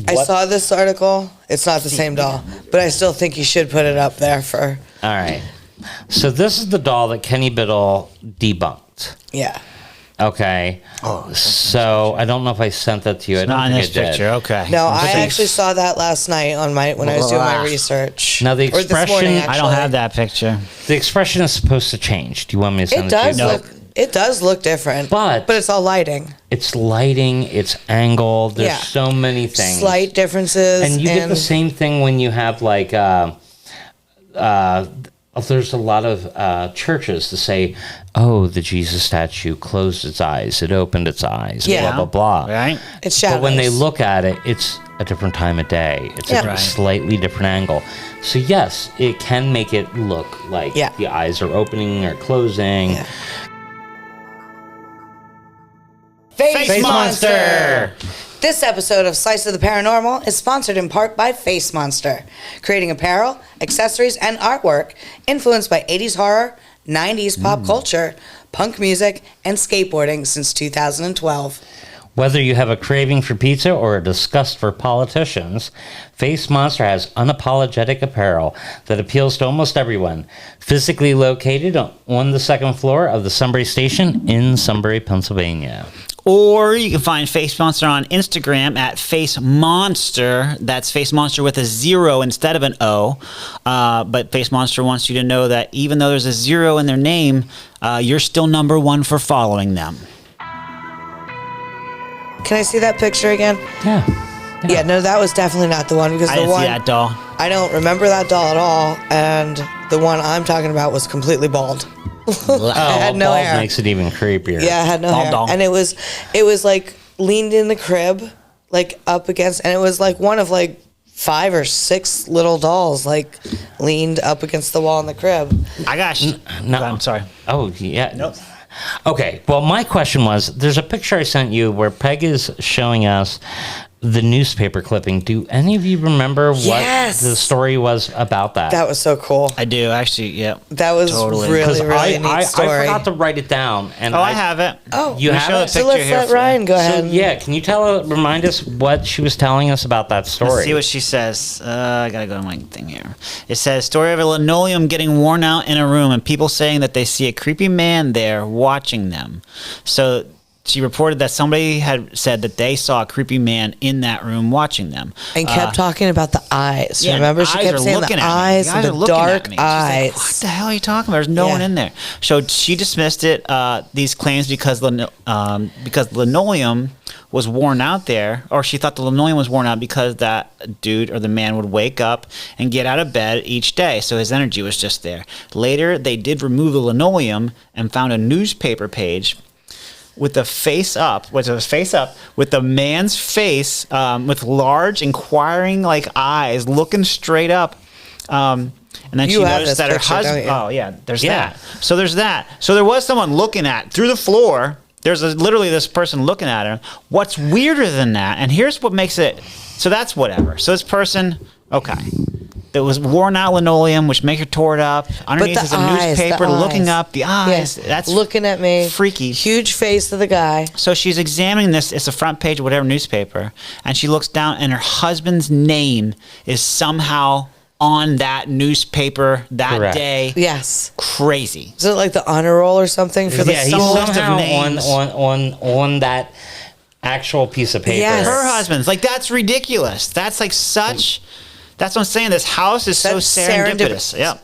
I saw this article. It's not the same doll, but I still think you should put it up there for, All right. So this is the doll that Kenny Biddle debunked. yeah. Okay. Oh, So I don't know if I sent that to you. I don't Not in think this I did. picture. Okay. No, I But they- actually saw that last night on when I was doing my Ugh. research. Now, the Or this morning, expression- I don't actually. have that picture. The expression is supposed to change. Do you want me to send It it, does to you? look. It does look different, But- it's all lighting, It's lighting. It's angle. There's Yeah. so many things. slight differences, And you get the same thing when you have like there's a lot of churches to say, oh, the Jesus statue closed its eyes, it opened its eyes, Yeah. blah blah blah. Right? It's shadows. But when they look at it, it's a different time of day. It's Yeah. a Right. slightly different angle. So yes, it can make it look like Yeah. the eyes are opening or closing. Yeah. Face Monster! This episode of Slice of the Paranormal is sponsored in part by Face Monster, creating apparel, accessories, and artwork influenced by 80s horror, 90s pop culture, punk music, and skateboarding since 2012. Whether you have a craving for pizza or a disgust for politicians, Face Monster has unapologetic apparel that appeals to almost everyone. Physically located on the second floor of the Sunbury Station in Sunbury, Pennsylvania. Or you can find Face Monster on Instagram at Face Monster. That's Face Monster with a 0 instead of an O. But Face Monster wants you to know that even though there's a 0 in their name, you're still number 1 for following them. Can I see that picture again? Yeah. Yeah, no, that was definitely not the one because I the didn't one see that doll. I don't remember that doll at all, and the one I'm talking about was completely bald. Oh, had no bald hair. makes it even creepier. Yeah, it had no Bald hair, doll. and it was like leaned in the crib, like up against, and it was like one of like 5 or 6 little dolls, like leaned up against the wall in the crib. I got no. I'm sorry. Oh, yeah. Nope. Okay. Well, my question was, there's a picture I sent you where Peg is showing us the newspaper clipping. Do any of you remember what Yes. the story was about that? That was so cool. I do, actually, yeah. That was Totally. really, really neat I story. forgot to write it down. And Oh, I have it. Oh, You Let me have show it? the so picture let's here let for you. Ryan go So, ahead. yeah, can you remind us what she was telling us about that story? Let's see what she says. I gotta go to my thing here. It says, story of a linoleum getting worn out in a room and people saying that they see a creepy man there watching them. So she reported that somebody had said that they saw a creepy man in that room watching them. And kept talking about the eyes. Yeah, Remember, she kept saying the eyes and the dark eyes. Like, what the hell are you talking about? There's no one in there. So she dismissed it, these claims because linoleum was worn out there, or she thought the linoleum was worn out because that dude or the man would wake up and get out of bed each day, so his energy was just there. Later, they did remove the linoleum and found a newspaper page with the face up, with the man's face, with large inquiring like eyes looking straight up. And then she noticed that her husband. Oh yeah, there's that. So there's that. So there was someone looking at through the floor. There's literally this person looking at her. What's weirder than that? And here's what makes it. So that's whatever. So this person, okay. There was worn out linoleum, which make her tore it up. Underneath is a newspaper looking up. The eyes. Yeah. That's looking at me. Freaky. Huge face of the guy. So she's examining this. It's the front page of whatever newspaper. And she looks down, and her husband's name is somehow on that newspaper that day. Yes. Crazy. Is it like the honor roll or something for the he's somehow on that actual piece of paper. Yes. Her husband's. Like, that's ridiculous. That's like such... That's what I'm saying. This house is so serendipitous. Yep.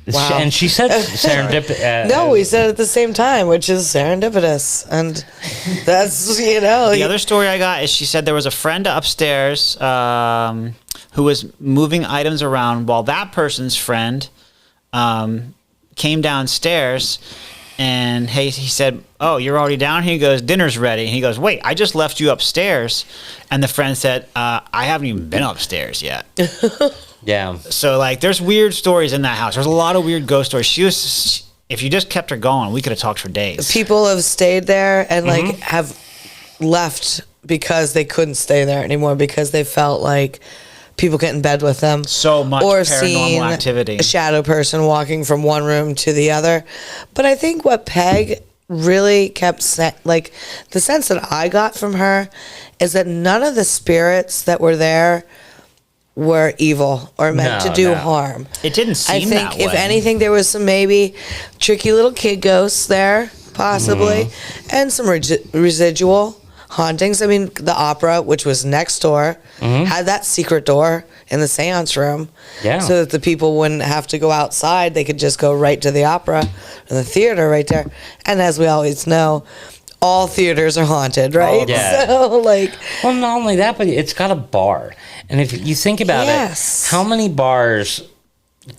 Wow. And she said serendipitous. No, we said it at the same time, which is serendipitous. And that's, The other story I got is she said there was a friend upstairs who was moving items around while that person's friend came downstairs. And he said, "Oh, you're already down here?" He goes, "Dinner's ready." And he goes, "Wait, I just left you upstairs." And the friend said, "I haven't even been upstairs yet." Yeah. So, like, there's weird stories in that house. There's a lot of weird ghost stories. If you just kept her going, we could have talked for days. People have stayed there and, like, have left because they couldn't stay there anymore because they felt like people get in bed with them. So much or paranormal activity. A shadow person walking from one room to the other. But I think what Peg really kept like the sense that I got from her is that none of the spirits that were there were evil or meant to do harm. It didn't seem that way. If anything, there was some maybe tricky little kid ghosts there, possibly, and some residual hauntings. I mean, the opera, which was next door, had that secret door in the seance room. Yeah. So that the people wouldn't have to go outside. They could just go right to the opera and the theater right there. And as we always know, all theaters are haunted, right? Yeah. So, like... Well, not only that, but it's got a bar. And if you think about it, how many bars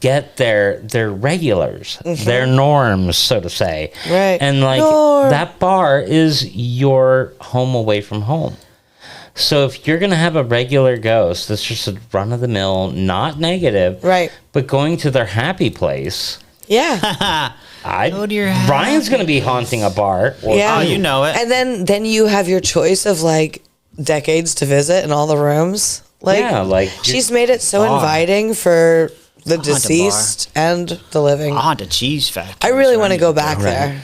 get their regulars, their norms, so to say. Right. And like that bar is your home away from home. So if you're going to have a regular ghost that's just a run of the mill, not negative, right, but going to their happy place. Yeah. Brian's going to be haunting a bar. Oh, you know it. And then you have your choice of like decades to visit in all the rooms. Like, yeah, like she's made it so inviting for the deceased and the living. I haunt a cheese factory. I really want to go back there.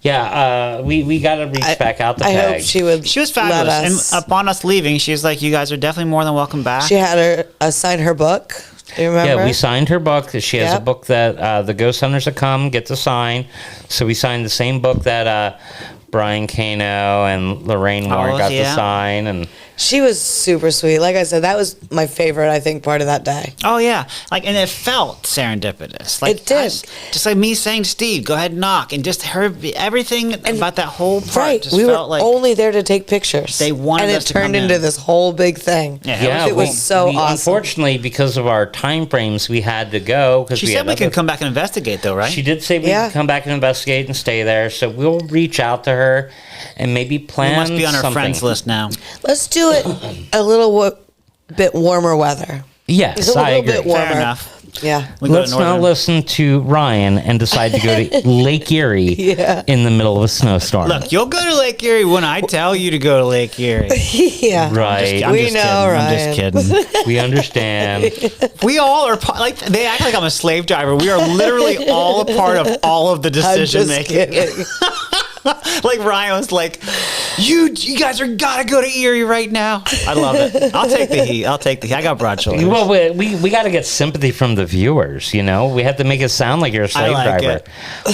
Yeah, we got to reach back out to Peg. I hope she would. She was fabulous. And upon us leaving, she was like, "You guys are definitely more than welcome back." She had her sign her book. Do you remember? Yeah, we signed her book. She has a book that the ghost hunters that come get to sign. So we signed the same book that Brian Kano and Lorraine Warren got to sign. And she was super sweet. Like I said, that was my favorite, I think, part of that day. Oh, yeah. Like, and it felt serendipitous. Like, it did. Just like me saying, Steve, go ahead and knock. And just her, everything about that whole part. Right. Just we felt were like only there to take pictures. They wanted us to come in. And it turned into this whole big thing. Yeah, it was so awesome. Unfortunately, because of our time frames, we had to go. She said we can come back and investigate, though, right? She did say we can come back and investigate and stay there. So we'll reach out to her and maybe plan something. We must be on her friends list now. Let's do it a little bit warmer weather. Yes, I agree. Bit warmer. Fair enough. Yeah. Let's not listen to Ryan and decide to go to Lake Erie in the middle of a snowstorm. Look, you'll go to Lake Erie when I tell you to go to Lake Erie. Yeah. Right. I'm just kidding. We understand. We all are like, they act like I'm a slave driver. We are literally all a part of all of the decision making. Like Ryan was like, You guys are gotta go to Erie right now. I love it. I'll take the heat. I got broad shoulders. Well, we got to get sympathy from the viewers, you know? We have to make it sound like you're a slave driver.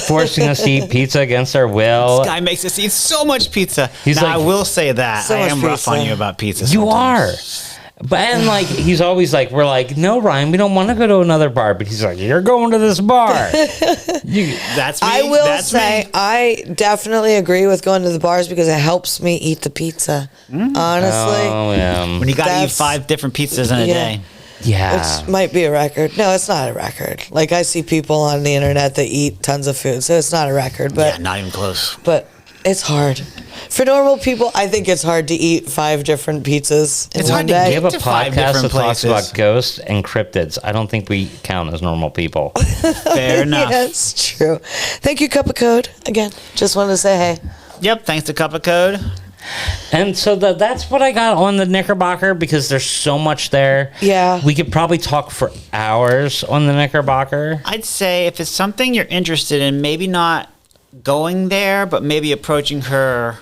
Forcing us to eat pizza against our will. This guy makes us eat so much pizza. He's now, like, I will say that. so I am much rough on pizza. you about pizza You sometimes. are. But and like he's always like, we're like, no, Ryan, we don't want to go to another bar. But he's like, you're going to this bar. That's me. I will That's say me. I definitely agree with going to the bars because it helps me eat the pizza. Honestly, Oh yeah, When you got to eat That's- 5 different pizzas in a Yeah. day. yeah. which might be a record. No, it's not a record. Like I see people on the internet that eat tons of food, so it's not a record. But Yeah, not even close. but it's hard for normal people. I think it's hard to eat 5 different pizzas in It's one hard to day. We have a to 5 podcast that different talks places. about ghosts and cryptids. I don't think we count as normal people. Fair enough. Yeah, it's true. Thank you, Cup of Code. Again, just wanted to say hey. Yep, thanks to Cup of Code. And so that's what I got on the Knickerbocker because there's so much there. Yeah. We could probably talk for hours on the Knickerbocker. I'd say if it's something you're interested in, maybe not going there, but maybe approaching her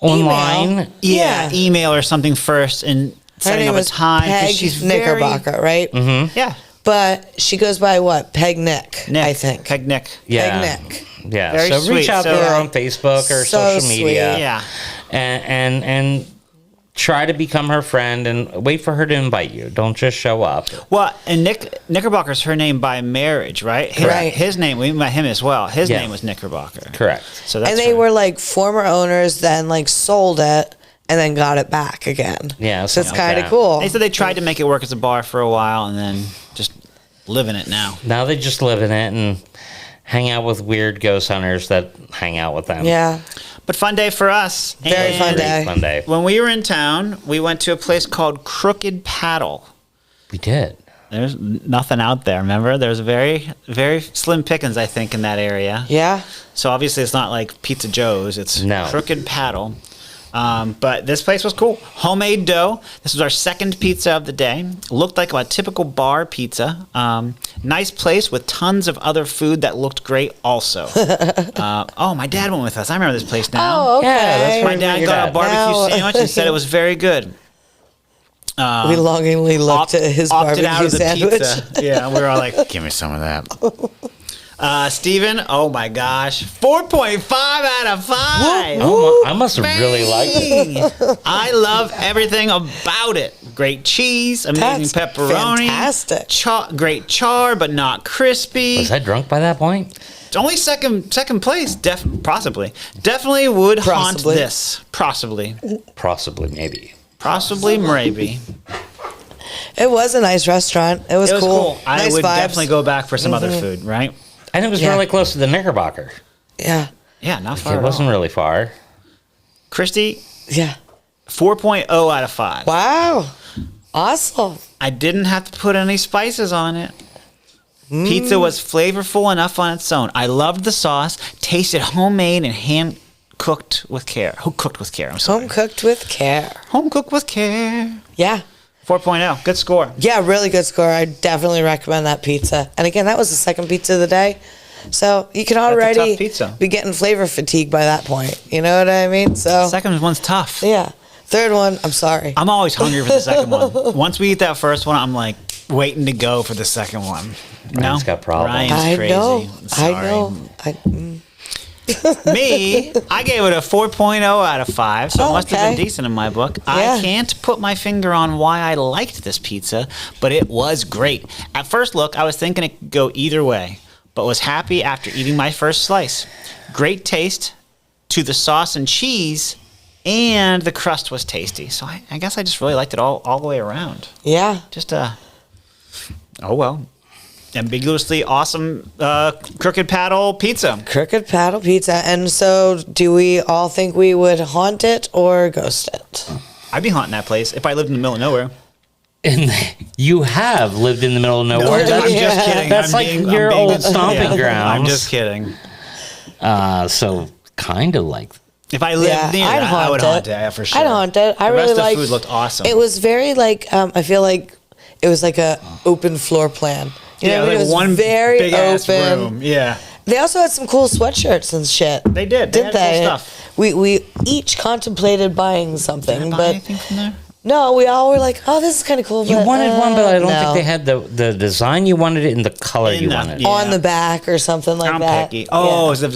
Online. Yeah. email or something first and Her setting name up a is time. 'cause Peg she's Knickerbocker, right? Mm-hmm. Yeah. But she goes by what? Peg Nick, Nick. I think. Peg Nick. Yeah. Peg Nick. Yeah. Very so reach sweet. out to So- her on Facebook or So social media. sweet. Yeah. And try to become her friend and wait for her to invite you. Don't just show up. Well, and Knickerbocker's her name by marriage, right? Right. His name, we met him as well. His Yeah. name was Knickerbocker. Correct. So that's And they her. were like former owners, then like sold it and then got it back again. Yeah, So it's something like kind of that. cool. They said they tried to make it work as a bar for a while and then just live in it now. Now they just live in it and hang out with weird ghost hunters that hang out with them. Yeah. But fun day for us. Very And fun Pretty day. Fun day. When we were in town, we went to a place called Crooked Paddle. We did. There's nothing out there, remember? There's very, very slim pickings, I think, in that area. Yeah. So obviously it's not like Pizza Joe's. It's No. Crooked Paddle. But this place was cool. Homemade dough. This was our second pizza of the day. Looked like a typical bar pizza. Nice place with tons of other food that looked great also. My dad went with us. I remember this place now. Oh, okay. Yeah, that's My right. dad Figured got a out. barbecue Now- sandwich and said it was very good. We longingly looked at his Opted barbecue out of the sandwich. pizza. Yeah, we were all like, give me some of that. Steven, oh my gosh, 4.5 out of 5. Oh, I must have really liked it. Bang! I love everything about it. Great cheese, amazing That's pepperoni, fantastic. great char, but not crispy. Was I drunk by that point? It's only second place, possibly. Definitely would haunt Possibly. this. Possibly, Possibly, maybe. maybe. It was a nice restaurant. It was, It was cool. I Nice would vibes. definitely go back for some other food, right? And it was Yeah. really close to the Knickerbocker. Yeah. Yeah, not far It at wasn't all. really far. Christy, Yeah. 4.0 out of 5. Wow. Awesome. I didn't have to put any spices on it. Pizza was flavorful enough on its own. I loved the sauce, tasted homemade and hand cooked with care. Who cooked with care? I'm sorry. Home cooked with care. Home cooked with care. Yeah. 4.0. Good score. Yeah, really good score. I definitely recommend that pizza. And again, that was the second pizza of the day. So you can a already tough pizza. be getting flavor fatigue by that point. You know what I mean? So Second one's tough. yeah. Third one, I'm sorry. I'm always hungry for the second one. Once we eat that first one, I'm like waiting to go for the second one. Ryan's got problems. Ryan's I crazy. know. Sorry. I know. Me, I gave it a 4.0 out of 5, so it must have Okay. been decent in my book. Yeah. I can't put my finger on why I liked this pizza, but it was great. At first look, I was thinking it could go either way, but was happy after eating my first slice. Great taste to the sauce and cheese, and the crust was tasty. So I guess I just really liked it all the way around. Yeah. Just ambiguously awesome Crooked Paddle pizza. Crooked Paddle Pizza. And so do we all think we would haunt it or ghost it? I'd be haunting that place if I lived in the middle of nowhere. And you have lived in the middle of nowhere. I'm That's, just kidding. that's I'm like being- your I'm being- old stomping yeah, grounds. I'm just kidding. So kind of like If I lived Yeah, near I'd that, I haunt would it. haunt it, yeah, for sure. I'd haunt it. I the really rest like. of the food looked awesome. It was very like. I feel like it was like a open floor plan. You know what I mean? It was one very big ass open. room. Yeah. They also had some cool sweatshirts and shit. They did. They Didn't had they? cool stuff. We each contemplated buying something, Did I buy but anything from there? no, we all were like, "Oh, this is kind of cool." You but, wanted one, but I don't no. think they had the design you wanted it in the color In you the- wanted. yeah. on the back or something like I'm that. picky. Oh, yeah. is the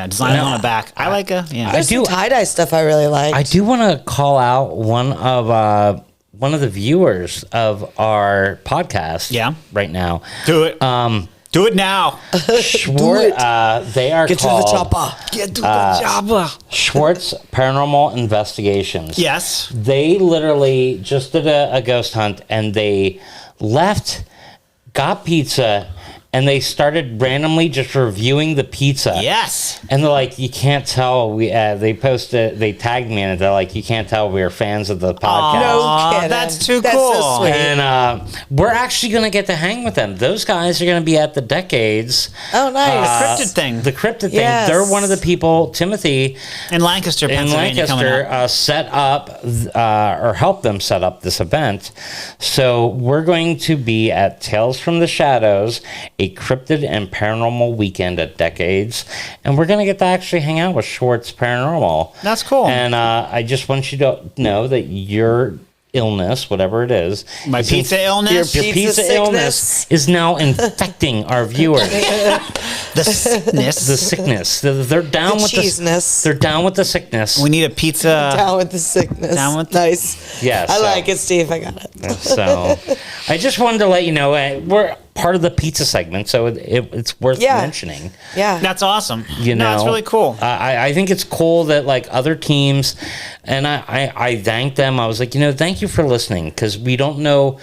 design on the back. I like a yeah. There's some do- tie dye stuff I really like. I do want to call out one of the viewers of our podcast. Yeah. Right now. Do it. Do it now. Schwartz. They are Get to the called chopper. Get to the job. Schwartz Paranormal Investigations. Yes. They literally just did a ghost hunt, and they left, got pizza, and they started randomly just reviewing the pizza. Yes. And they're like, you can't tell. They posted, they tagged me in it. They're like, you can't tell we're fans of the podcast. No Aw, kidding. that's too That's cool. so sweet. And we're actually going to get to hang with them. Those guys are going to be at the Decades. Oh, nice. Cryptid thing. The cryptid Yes. thing. They're one of the people, Timothy, In Lancaster, in Pennsylvania, coming Lancaster, up. set up or helped them set up this event. So we're going to be at Tales from the Shadows, a cryptid and paranormal weekend at Decades, and we're going to get to actually hang out with Schwartz Paranormal. That's cool. And I just want you to know that your illness, whatever it is, My is pizza illness? your Pizza pizza illness sickness. is now infecting our viewers. The sickness. The sickness. They're down The with cheesiness. They're down with the sickness. We need a pizza. Down with the sickness. Down with the- nice. Yeah, I so- like it, Steve. I got it. So I just wanted to let you know we're part of the pizza segment, so it's worth Yeah. mentioning. Yeah. That's awesome. You know, No, it's really cool. I think it's cool that like other teams, and I thank them. I was like, thank you for listening, because we don't know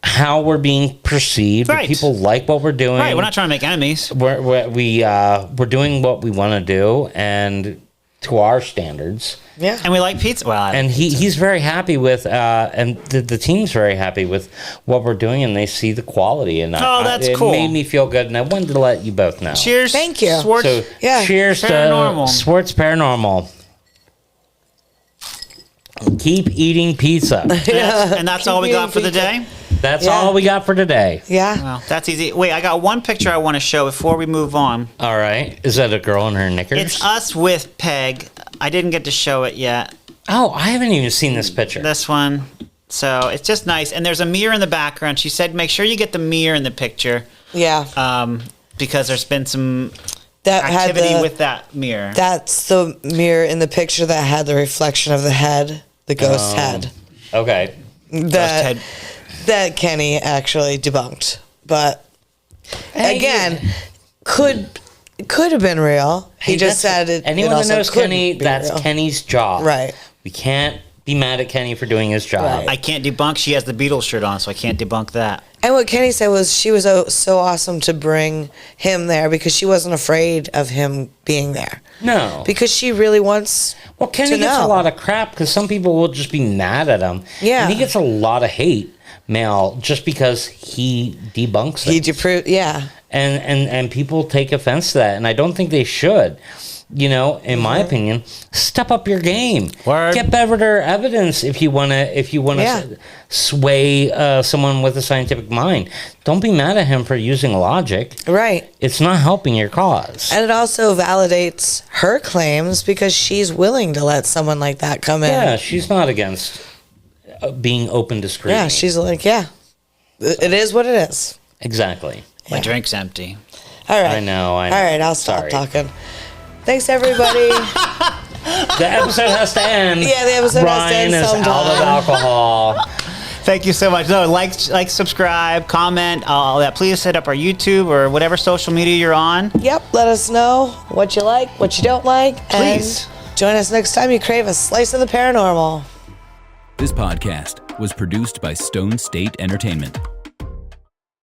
how we're being perceived. But Right. people like what we're doing. Right, we're not trying to make enemies. We're doing what we want to do, and to our standards. Yeah. And we like pizza. Well, And he's very happy with, and the team's very happy with what we're doing, and they see the quality. And that's it cool. made me feel good, and I wanted to let you both know. cheers. Thank you. Schwartz. So Yeah. cheers Paranormal. to Schwartz Paranormal. Keep eating pizza. And that's all we got for the day. That's Yeah. all we got for today. Yeah. Well, that's easy. Wait, I got one picture I want to show before we move on. All right. Is that a girl in her knickers? It's us with Peg. I didn't get to show it yet. Oh, I haven't even seen this picture. This one. So it's just nice. And there's a mirror in the background. She said make sure you get the mirror in the picture Yeah. because there's been some That had activity the, with that mirror. That's the mirror in the picture that had the reflection of the head, the ghost head. Okay. That head. that Kenny actually debunked. But Hey, again, could have been real. He Hey, just that's- said it. Anyone it that also knows couldn't Kenny, be that's real. Kenny's job. Right. We can't be mad at Kenny for doing his job. Right. I can't debunk. She has the Beatles shirt on, so I can't debunk that. And what Kenny said was she was so awesome to bring him there because she wasn't afraid of him being there. No. Because she really wants Well, Kenny to gets a know. lot of crap because some people will just be mad at him. Yeah. And he gets a lot of hate mail just because he debunks it. Yeah. And people take offense to that, and I don't think they should. In my opinion, step up your game. Word. Get better evidence if you wanna Yeah. sway someone with a scientific mind. Don't be mad at him for using logic. Right. It's not helping your cause. And it also validates her claims because she's willing to let someone like that come in. Yeah, she's not against being open to scrutiny. Yeah, she's like, yeah, it is what it is. Exactly. My Yeah. drink's empty. All right. I know. All right, I'll stop Sorry. talking. Thanks, everybody. The episode has to end. Yeah, the episode has to Ryan end is out of sometime. alcohol. Thank you so much. No, like, subscribe, comment, all that. Please hit up our YouTube or whatever social media you're on. Yep, let us know what you like, what you don't like. Please. And join us next time you crave a slice of the paranormal. This podcast was produced by Stone State Entertainment.